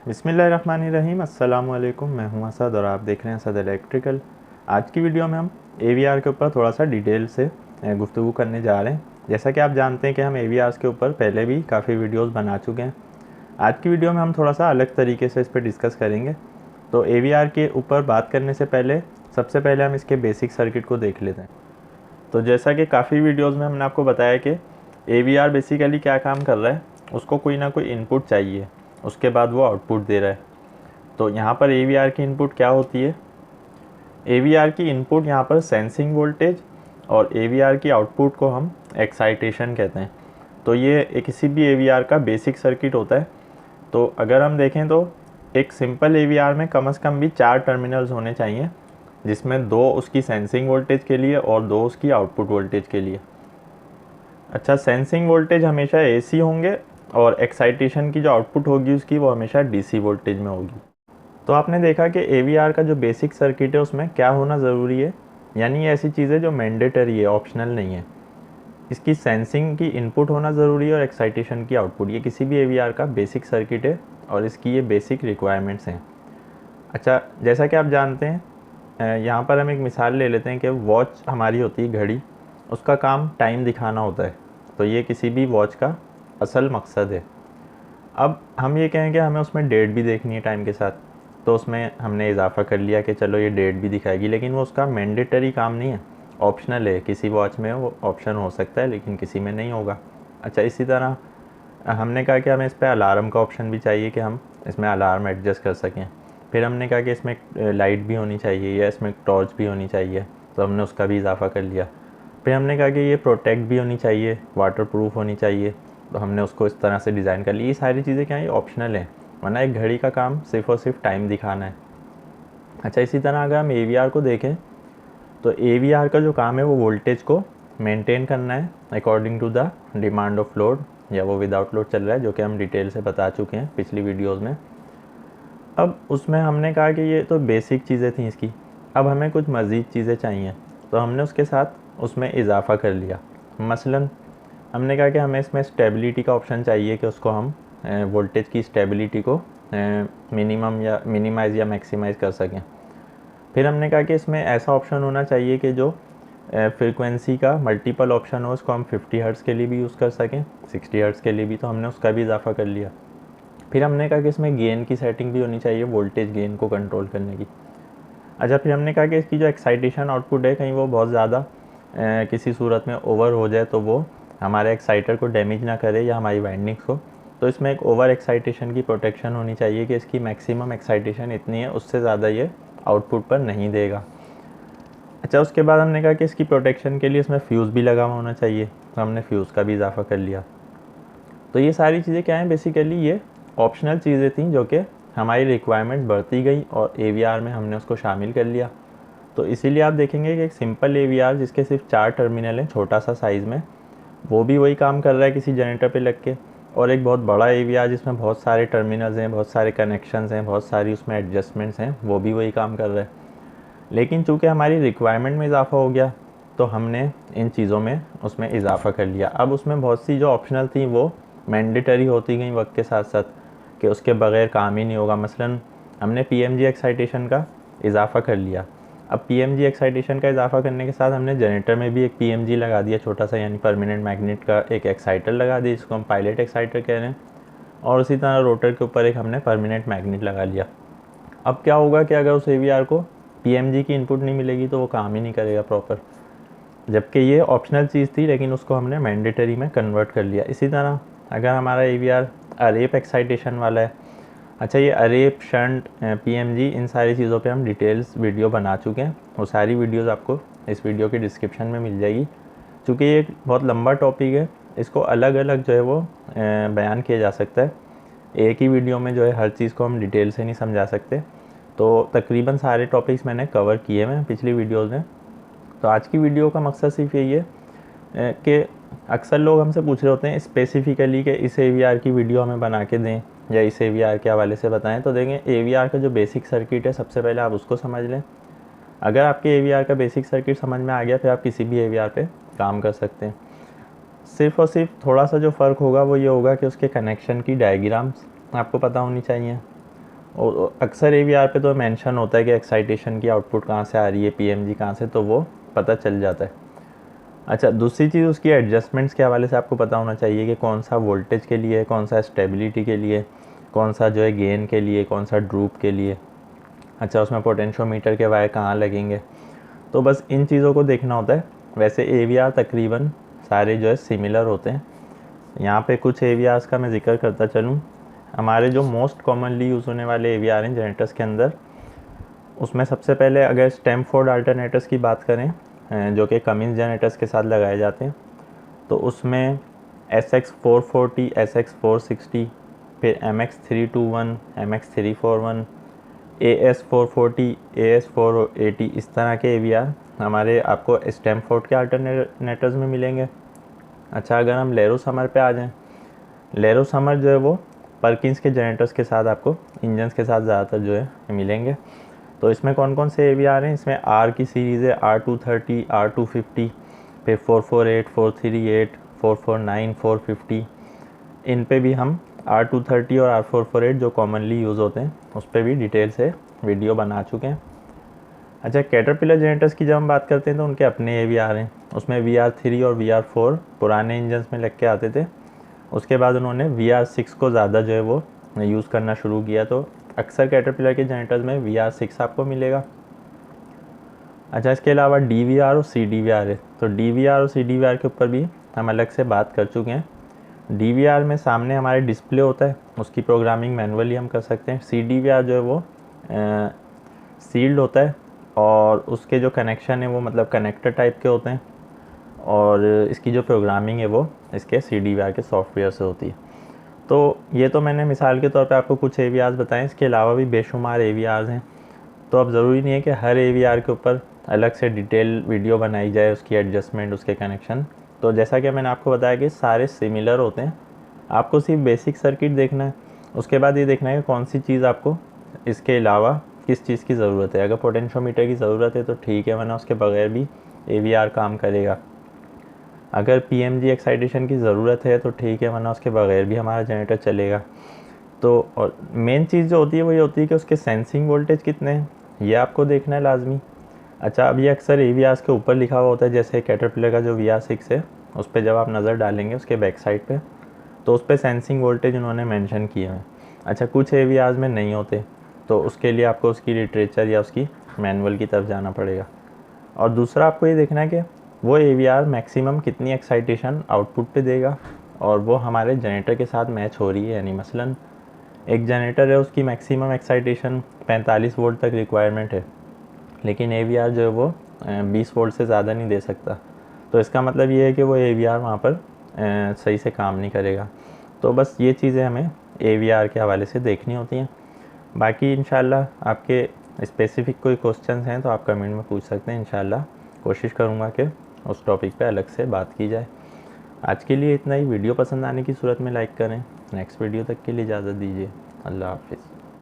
बिस्मिल्लाहिर्रहमानिर्रहीम। अस्सलाम वालेकुम। मैं हूं असद और आप देख रहे हैं असद इलेक्ट्रिकल। आज की वीडियो में हम AVR के ऊपर थोड़ा सा डिटेल से गुफ्तगू करने जा रहे हैं। जैसा कि आप जानते हैं कि हम AVRs के ऊपर पहले भी काफ़ी वीडियोस बना चुके हैं। आज की वीडियो में हम थोड़ा सा अलग तरीके से इस पर डिस्कस करेंगे। तो AVR के ऊपर बात करने से पहले सबसे पहले हम इसके बेसिक सर्किट को देख लेते हैं। तो जैसा कि काफ़ी वीडियोज़ में हमने आपको बताया कि AVR बेसिकली क्या काम कर रहा है, उसको कोई ना कोई इनपुट चाहिए, उसके बाद वो आउटपुट दे रहा है। तो यहाँ पर AVR की इनपुट क्या होती है? AVR की इनपुट यहाँ पर सेंसिंग वोल्टेज और AVR की आउटपुट को हम एक्साइटेशन कहते हैं। तो ये किसी भी AVR का बेसिक सर्किट होता है। तो अगर हम देखें तो एक सिंपल AVR में कम से कम भी 4 टर्मिनल्स होने चाहिए, जिसमें 2 उसकी सेंसिंग वोल्टेज के लिए और 2 उसकी आउटपुट वोल्टेज के लिए। अच्छा, सेंसिंग वोल्टेज हमेशा AC होंगे और एक्साइटेशन की जो आउटपुट होगी उसकी वो हमेशा DC वोल्टेज में होगी। तो आपने देखा कि AVR का जो बेसिक सर्किट है उसमें क्या होना ज़रूरी है, यानी ये ऐसी चीज़ है जो मैंडेटरी है, ऑप्शनल नहीं है। इसकी सेंसिंग की इनपुट होना ज़रूरी है और एक्साइटेशन की आउटपुट। ये किसी भी AVR का बेसिक सर्किट है और इसकी ये बेसिक रिक्वायरमेंट्स हैं। अच्छा, जैसा कि आप जानते हैं, यहाँ पर हम एक मिसाल ले लेते हैं कि वॉच हमारी होती है घड़ी, उसका काम टाइम दिखाना होता है। तो ये किसी भी वॉच का असल मकसद है। अब हम ये कहें कि हमें उसमें डेट भी देखनी है टाइम के साथ, तो उसमें हमने इजाफा कर लिया कि चलो ये डेट भी दिखाएगी, लेकिन वो उसका मैंडेटरी काम नहीं है, ऑप्शनल है। किसी वॉच में वो ऑप्शन हो सकता है लेकिन किसी में नहीं होगा। अच्छा, इसी तरह हमने कहा कि हमें इस पर अलार्म का ऑप्शन भी चाहिए कि हम इसमें अलार्म एडजस्ट कर सकें। फिर हमने कहा कि इसमें लाइट भी होनी चाहिए या इसमें टॉर्च भी होनी चाहिए, तो हमने उसका भी इजाफा कर लिया। फिर हमने कहा कि ये प्रोटेक्ट भी होनी चाहिए, वाटर प्रूफ होनी चाहिए, तो हमने उसको इस तरह से डिज़ाइन कर ली। ये सारी चीज़ें क्या है, ऑप्शनल हैं, वरना एक घड़ी का काम सिर्फ़ और सिर्फ टाइम दिखाना है। अच्छा, इसी तरह अगर हम AVR को देखें तो AVR का जो काम है वो वोल्टेज को मेंटेन करना है according to the demand of load, या वो विदाउट लोड चल रहा है, जो कि हम डिटेल से बता चुके हैं पिछली वीडियोज़ में। अब उसमें हमने कहा कि ये तो बेसिक चीज़ें थी इसकी, अब हमें कुछ मज़ीद चीज़ें चाहिए, तो हमने उसके साथ उसमें इजाफ़ा कर लिया। मसलन हमने कहा कि हमें इसमें स्टेबिलिटी का ऑप्शन चाहिए कि उसको हम वोल्टेज की स्टेबिलिटी को मिनिमम या मिनिमाइज़ या मैक्सिमाइज़ कर सकें। फिर हमने कहा कि इसमें ऐसा ऑप्शन होना चाहिए कि जो फ्रीक्वेंसी का मल्टीपल ऑप्शन हो, उसको हम 50 हर्ट्ज़ के लिए भी यूज़ कर सकें, 60 हर्ट्ज़ के लिए भी, तो हमने उसका भी इजाफ़ा कर लिया। फिर हमने कहा कि इसमें गेन की सेटिंग भी होनी चाहिए, वोल्टेज गेन को कंट्रोल करने की। अच्छा, फिर हमने कहा कि इसकी जो एक्साइटेशन आउटपुट है, कहीं वो बहुत ज़्यादा किसी सूरत में ओवर हो जाए तो वो हमारे एक्साइटर को डैमेज ना करे या हमारी वाइंडिंग्स को, तो इसमें एक ओवर एक्साइटेशन की प्रोटेक्शन होनी चाहिए कि इसकी मैक्सिमम एक्साइटेशन इतनी है, उससे ज़्यादा ये आउटपुट पर नहीं देगा। अच्छा, उसके बाद हमने कहा कि इसकी प्रोटेक्शन के लिए इसमें फ्यूज़ भी लगा हुआ होना चाहिए, तो हमने फ्यूज़ का भी इजाफा कर लिया। तो ये सारी चीज़ें क्या हैं, बेसिकली ये ऑप्शनल चीज़ें थी जो कि हमारी रिक्वायरमेंट बढ़ती गई और AVR में हमने उसको शामिल कर लिया। तो इसीलिए आप देखेंगे कि एक सिंपल AVR जिसके सिर्फ 4 टर्मिनल हैं, छोटा सा साइज़ में, वो भी वही काम कर रहा है किसी जनरेटर पे लग के, और एक बहुत बड़ा AVR जिसमें बहुत सारे टर्मिनल्स हैं, बहुत सारे कनेक्शंस हैं, बहुत सारी उसमें एडजस्टमेंट्स हैं, वो भी वही काम कर रहा है। लेकिन चूँकि हमारी रिक्वायरमेंट में इजाफा हो गया तो हमने इन चीज़ों में उसमें इजाफा कर लिया। अब उसमें बहुत सी जो ऑप्शनल थी वो मैंडेटरी होती गई वक्त के साथ साथ, कि उसके बगैर काम ही नहीं होगा। मसलन हमने PMG एक्साइटेशन का इजाफा कर लिया। अब PMG एक्साइटेशन का इजाफा करने के साथ हमने जनरेटर में भी एक PMG लगा दिया छोटा सा, यानी परमानेंट मैग्नेट का एक एक्साइटर लगा दिया, जिसको हम पायलट एक्साइटर कह रहे हैं। और उसी तरह रोटर के ऊपर एक हमने परमानेंट मैग्नेट लगा लिया। अब क्या होगा कि अगर उस AVR को PMG की इनपुट नहीं मिलेगी तो वो काम ही नहीं करेगा प्रॉपर, जबकि ये ऑप्शनल चीज़ थी लेकिन उसको हमने मैंडेटरी में कन्वर्ट कर लिया। इसी तरह अगर हमारा AVR अरेप एक्साइटेशन वाला है, अच्छा, ये अरेप, शंट, PMG, इन सारी चीज़ों पे हम डिटेल्स वीडियो बना चुके हैं। वो सारी वीडियोस आपको इस वीडियो के डिस्क्रिप्शन में मिल जाएगी। चूँकि ये एक बहुत लंबा टॉपिक है, इसको अलग अलग जो है वो बयान किया जा सकता है। एक ही वीडियो में जो है हर चीज़ को हम डिटेल से नहीं समझा सकते, तो तकरीबन सारे टॉपिक्स मैंने कवर किए हैं पिछली वीडियोज़ में। तो आज की वीडियो का मकसद सिर्फ यही है कि अक्सर लोग हमसे पूछ रहे होते हैं स्पेसिफ़िकली कि इस AVR की वीडियो हमें बना के दें या इस AVR के हवाले से बताएं। तो देखें, AVR का जो बेसिक सर्किट है सबसे पहले आप उसको समझ लें। अगर आपके AVR का बेसिक सर्किट समझ में आ गया, फिर आप किसी भी AVR पे काम कर सकते हैं। सिर्फ़ और सिर्फ थोड़ा सा जो फ़र्क होगा वो ये होगा कि उसके कनेक्शन की डायग्राम्स आपको पता होनी चाहिए। और अक्सर AVR पे तो मेंशन होता है कि एक्साइटेशन की आउटपुट कहाँ से आ रही है, PMG कहाँ से, तो वो पता चल जाता है। अच्छा, दूसरी चीज़ उसकी एडजस्टमेंट्स के हवाले से आपको पता होना चाहिए कि कौन सा वोल्टेज के लिए, कौन सा स्टेबिलिटी के लिए, कौन सा जो है गेन के लिए, कौन सा ड्रूप के लिए। अच्छा, उसमें पोटेंशियोमीटर के वायर कहाँ लगेंगे, तो बस इन चीज़ों को देखना होता है। वैसे AVR तकरीबन सारे जो है सिमिलर होते हैं। यहाँ पे कुछ AVRs का मैं जिक्र करता चलूँ। हमारे जो मोस्ट कॉमनली यूज़ होने वाले AVR हैं जनरेटर्स के अंदर, उसमें सबसे पहले अगर स्टेमफोर्ड अल्टरनेटर्स की बात करें, जो कि कमिंस जनरेटर्स के साथ लगाए जाते हैं, तो उसमें SX440, SX460, फिर MX321, MX341, AS440, AS480, इस तरह के AVR हमारे आपको स्टेमफोर्ड के अल्टरनेटर्स में मिलेंगे। अच्छा, अगर हम लेरो समर पे आ जाएं, लेरो समर जो है वो परकिंस के जनरेटर्स के साथ आपको इंजन्स के साथ ज़्यादातर जो है मिलेंगे। तो इसमें कौन कौन से AVR हैं, इसमें R की सीरीज़ है, R230, R250, फिर 448, 438, 449, 450। इन पे भी हम R230 और R448 जो कॉमनली यूज़ होते हैं उस पर भी डिटेल से वीडियो बना चुके हैं। अच्छा, कैटरपिलर जनरेटर्स की जब हम बात करते हैं तो उनके अपने AVR हैं। उसमें VR3 और VR4 पुराने इंजन्स में लग के आते थे। उसके बाद उन्होंने VR6 को ज़्यादा जो है वो यूज़ करना शुरू किया, तो अक्सर कैटरपिलर के जनरेटर्स में VR6 आपको मिलेगा। अच्छा, इसके अलावा DVR और CDVR है, तो DVR और CDVR के ऊपर भी हम अलग से बात कर चुके हैं। DVR में सामने हमारे डिस्प्ले होता है, उसकी प्रोग्रामिंग मैनुअली हम कर सकते हैं। CDVR जो है वो सील्ड होता है और उसके जो कनेक्शन है वो मतलब कनेक्टर टाइप के होते हैं, और इसकी जो प्रोग्रामिंग है वो इसके CDVR के सॉफ्टवेयर से होती है। तो ये तो मैंने मिसाल के तौर पे आपको कुछ AVRs बताएं, इसके अलावा भी बेशुमार AVRs हैं। तो अब ज़रूरी नहीं है कि हर AVR के ऊपर अलग से डिटेल वीडियो बनाई जाए, उसकी एडजस्टमेंट, उसके कनेक्शन। तो जैसा कि मैंने आपको बताया कि सारे सिमिलर होते हैं, आपको सिर्फ बेसिक सर्किट देखना है। उसके बाद ये देखना है कि कौन सी चीज़ आपको इसके अलावा किस चीज़ की ज़रूरत है। अगर पोटेंशियोमीटर की ज़रूरत है तो ठीक है, वरना उसके बगैर भी AVR काम करेगा। अगर PMG एक्साइटेशन की ज़रूरत है तो ठीक है, वरना उसके बगैर भी हमारा जनरेटर चलेगा। तो और मेन चीज़ जो होती है वो ये होती है कि उसके सेंसिंग वोल्टेज कितने हैं, ये आपको देखना है लाजमी। अच्छा, अब ये अक्सर AVRs के ऊपर लिखा हुआ होता है, जैसे कैटरपिलर का जो VR6 है उस पर जब आप नज़र डालेंगे उसके बैक साइड पे, तो उस पर सेंसिंग वोल्टेज उन्होंने मेंशन किए हैं। अच्छा, कुछ AVRs में नहीं होते, तो उसके लिए आपको उसकी लिटरेचर या उसकी मैनुअल की तरफ जाना पड़ेगा। और दूसरा आपको ये देखना है कि वो AVR मैक्सिमम कितनी एक्साइटेशन आउटपुट पे देगा, और वो हमारे जनरेटर के साथ मैच हो रही है। यानी मसलन एक जनरेटर है, उसकी मैक्सिमम एक्साइटेशन 45 वोल्ट तक रिक्वायरमेंट है, लेकिन AVR जो है वो 20 वोल्ट से ज़्यादा नहीं दे सकता, तो इसका मतलब ये है कि वो AVR वहाँ पर सही से काम नहीं करेगा। तो बस ये चीज़ें हमें AVR के हवाले से देखनी होती हैं। बाकी इंशाल्लाह आपके स्पेसिफ़िक कोई क्वेश्चंस हैं तो आप कमेंट में पूछ सकते हैं। इंशाल्लाह कोशिश करूँगा कि उस टॉपिक पे अलग से बात की जाए। आज के लिए इतना ही। वीडियो पसंद आने की सूरत में लाइक करें। नेक्स्ट वीडियो तक के लिए इजाज़त दीजिए। अल्लाह हाफ़िज़।